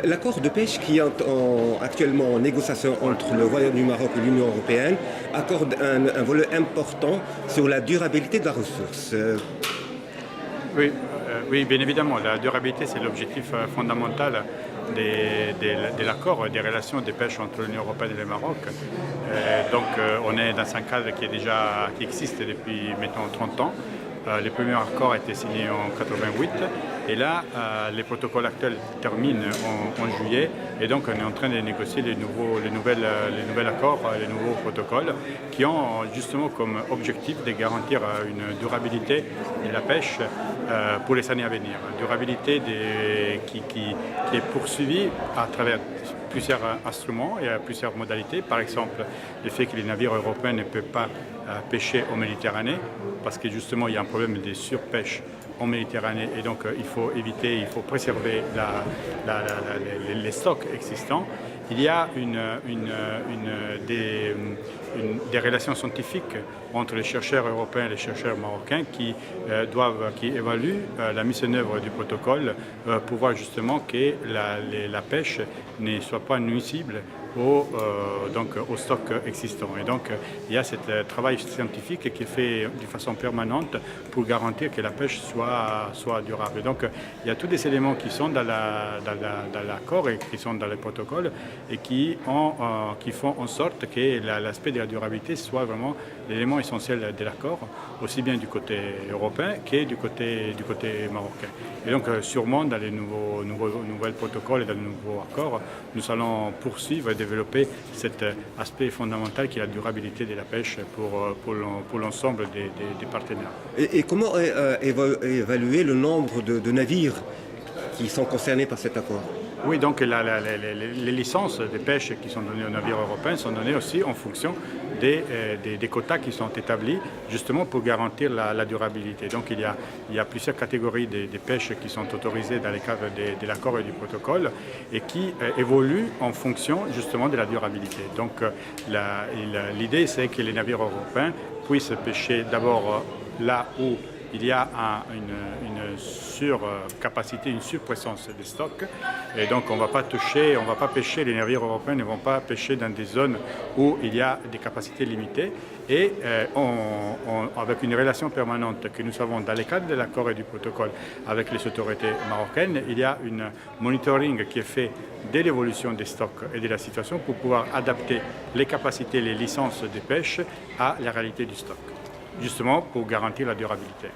L'accord de pêche qui est actuellement en négociation entre le Royaume du Maroc et l'Union européenne accorde un volet important sur la durabilité de la ressource. Oui, bien évidemment, la durabilité c'est l'objectif fondamental de l'accord, des relations de pêche entre l'Union européenne et le Maroc. On est dans un cadre qui existe depuis maintenant 30 ans. Le premier accord a été signé en 88 et là, les protocoles actuels terminent en juillet et donc on est en train de négocier les nouveaux accords, les nouveaux protocoles qui ont justement comme objectif de garantir une durabilité de la pêche pour les années à venir. Une durabilité qui est poursuivie à travers plusieurs instruments et à plusieurs modalités. Par exemple, le fait que les navires européens ne peuvent pas pêcher en Méditerranée parce que justement il y a un problème de surpêche en Méditerranée et donc il faut préserver les stocks existants. Il y a des relations scientifiques entre les chercheurs européens et les chercheurs marocains qui évaluent la mise en œuvre du protocole pour voir justement que la pêche ne soit pas nuisible au stock existant. Et donc il y a ce travail scientifique qui est fait de façon permanente pour garantir que la pêche soit durable. Et donc il y a tous des éléments qui sont dans l'accord et qui sont dans le protocole et qui font en sorte que l'aspect de la durabilité soit vraiment l'élément essentiel de l'accord, aussi bien du côté européen que du côté marocain. Et donc sûrement dans les nouveaux protocoles et dans les nouveaux accords, nous allons poursuivre et développer cet aspect fondamental qui est la durabilité de la pêche pour l'ensemble des partenaires. Et comment évaluer le nombre de navires qui sont concernés par cet accord? Oui, donc les licences de pêche qui sont données aux navires européens sont données aussi en fonction des quotas qui sont établis justement pour garantir la durabilité. Donc il y a plusieurs catégories de pêche qui sont autorisées dans le cadre de l'accord et du protocole et qui évoluent en fonction justement de la durabilité. Donc l'idée c'est que les navires européens puissent pêcher d'abord là où il y a une surcapacité, une surpuissance des stocks. Et donc on ne va pas pêcher, les navires européens ne vont pas pêcher dans des zones où il y a des capacités limitées. Et avec une relation permanente que nous avons dans le cadre de l'accord et du protocole avec les autorités marocaines, il y a un monitoring qui est fait dès l'évolution des stocks et de la situation pour pouvoir adapter les capacités, les licences de pêche à la réalité du stock, justement pour garantir la durabilité.